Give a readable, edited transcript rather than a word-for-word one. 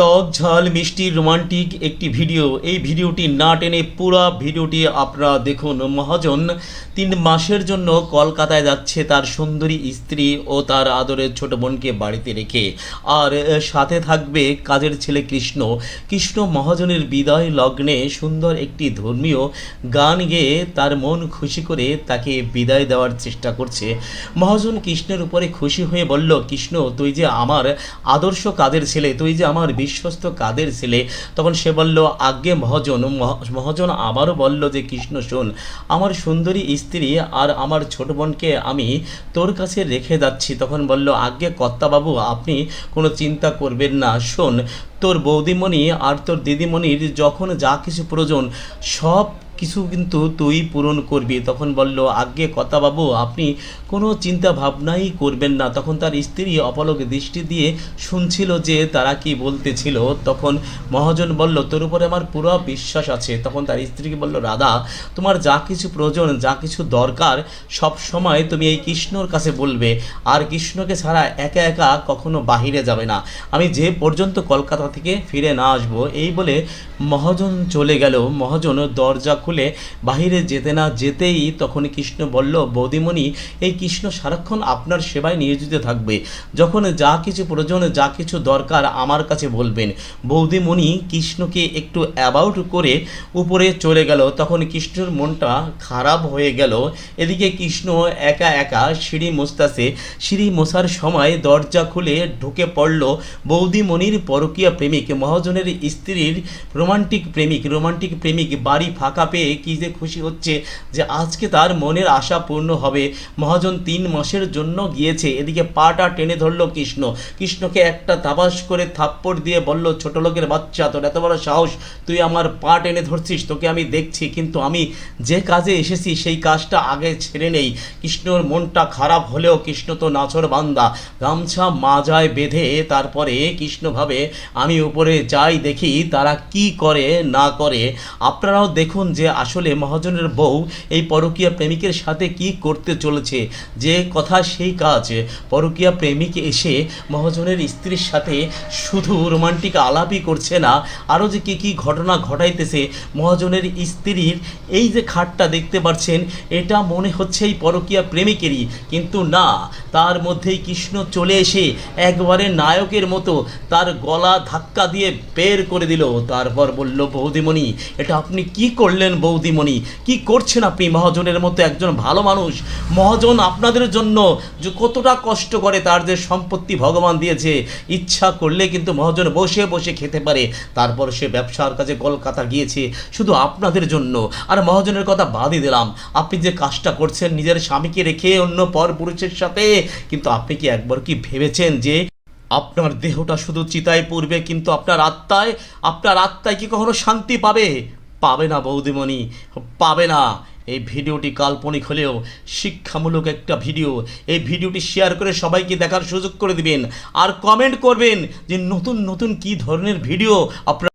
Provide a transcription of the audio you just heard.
টক ঝাল মিষ্টি রোমান্টিক একটি ভিডিও। এই ভিডিওটি না টেনে পুরো ভিডিওটি আপনারা দেখুন। মহাজন 3 মাসের জন্য কলকাতায় যাচ্ছে তার সুন্দরী স্ত্রী ও তার আদরের ছোট বোনকে বাড়িতে রেখে, আর সাথে থাকবে কাজের ছেলে কৃষ্ণ। কৃষ্ণ মহাজনের বিদায় লগ্নে সুন্দর একটি ধর্মীয় গান গেয়ে তার মন খুশি করে তাকে বিদায় দেওয়ার চেষ্টা করছে। মহাজন কৃষ্ণের উপরে খুশি হয়ে বলল, কৃষ্ণ তুই যে আমার আদর্শ কাজের ছেলে, তুই যে আমার বিশ্বস্ত কাদের ছেলে। তখন সে বলল, আজ্ঞে মহাজন। মহাজন আবারও বলল যে, কৃষ্ণ শোন, আমার সুন্দরী স্ত্রী আর আমার ছোট বোনকে আমি তোর কাছে রেখে যাচ্ছি। তখন বলল, আজ্ঞে কর্তাবাবু, আপনি কোনো চিন্তা করবেন না। শোন, তোর বৌদিমণি আর তোর দিদিমণির যখন যা কিছু প্রয়োজন সব কিছু কিন্তু তুই পূরণ করবি। তখন বলল, আজ্ঞে কর্তাবাবু, আপনি কোনো চিন্তা ভাবনাই করবেন না। তখন তার স্ত্রী অপলক দৃষ্টি দিয়ে শুনছিল যে তারা কি বলতেছিল। তখন মহাজন বলল, তোর উপরে আমার পুরো বিশ্বাস আছে। তখন তার স্ত্রীকে বলল, রাধা, তোমার যা কিছু প্রয়োজন, যা কিছু দরকার সব সময় তুমি এই কৃষ্ণর কাছে বলবে, আর কৃষ্ণকে ছাড়া একা একা কখনো বাহিরে যাবে না, আমি যে পর্যন্ত কলকাতা থেকে ফিরে না আসবো। এই বলে মহাজন চলে গেল। মহাজন দরজা খুলে বাহিরে যেতে না যেতেই তখন কৃষ্ণ বলল, বৌদিমণি, এই কৃষ্ণ সারাক্ষণ আপনার সেবায় নিয়োজিত থাকবে, যখন যা কিছু প্রয়োজন, যা কিছু দরকার আমার কাছে বলবেন। বৌদিমণি কৃষ্ণকে একটু অ্যাবাউট করে উপরে চলে গেল। তখন কৃষ্ণর মনটা খারাপ হয়ে গেল। এদিকে কৃষ্ণ একা একা সিঁড়ি মুছতাছে। সিঁড়ি মোছার সময় দরজা খুলে ঢুকে পড়ল বৌদিমণির পরকীয়া প্রেমিক, মহাজনের স্ত্রীর রোমান্টিক প্রেমিক বাড়ি ফাঁকা পেয়ে কী যে খুশি হচ্ছে যে আজকে তার মনের আশা পূর্ণ হবে। মহাজন 3 মাসের জন্য গিয়েছে। এদিকে পাটা টেনে ধরল কৃষ্ণ। কৃষ্ণকে একটা তাবাস করে থাপ্পড় দিয়ে বলল, ছোট লোকের বাচ্চা, তোর এত বড় সাহস, তুই আমার পা টেনে ধরছিস, তোকে আমি দেখছি, কিন্তু আমি যে কাজে এসেছি সেই কাজটা আগে ছেড়ে নেই। কৃষ্ণর মনটা খারাপ হলেও কৃষ্ণ তো নাছর বান্দা, গামছা মাজায় বেঁধে তারপরে কৃষ্ণ ভাবে, আমি উপরে যাই, দেখি তারা কি করে না করে। আপনারাও দেখুন যে আসলে মহাজনের বউ এই পরকীয়া প্রেমিকের সাথে কি করতে চলেছে। যে কথা সেই কাজ। পরকীয়া প্রেমিক এসে মহাজনের স্ত্রীর সাথে শুধু রোমান্টিক আলাপই করছে না, আরও যে কী ঘটনা ঘটাইতেছে। মহাজনের স্ত্রীর এই যে খাটটা দেখতে পাচ্ছেন, এটা মনে হচ্ছে এই পরকীয়া প্রেমিকেরই, কিন্তু না, তার মধ্যেই কৃষ্ণ চলে এসে একবারে নায়কের মতো তার গলা ধাক্কা দিয়ে বের করে দিল। তারপর বলল, বৌদিমণি, এটা আপনি কি করলেন? বৌদিমণি, কি করছেন আপনি? মহাজনের মতো একজন ভালো মানুষ, মহাজন আপনাদের জন্য যে কতটা কষ্ট করে, তার যে সম্পত্তি ভগবান দিয়েছে, ইচ্ছা করলে কিন্তু মহাজন বসে বসে খেতে পারে। তারপর সে ব্যবসার কাজে কলকাতা গিয়েছে শুধু আপনাদের জন্য। আর মহাজনের কথা বাদই দিলাম, আপনি যে কাজটা করছেন নিজের স্বামীকে রেখে অন্য পর পুরুষের সাথে, কিন্তু আপনি কি একবার কি ভেবেছেন যে আপনার দেহটা শুধু চিতায় পড়বে, কিন্তু আপনার আত্মায় কি কখনো শান্তি পাবে? পাবে না বৌদিমণি, পাবে না। এই ভিডিওটি কাল্পনিক হলেও শিক্ষামূলক একটা ভিডিও। এই ভিডিওটি শেয়ার করে সবাইকে দেখার সুযোগ করে দিবেন, আর কমেন্ট করবেন যে নতুন নতুন কী ধরনের ভিডিও আপনারা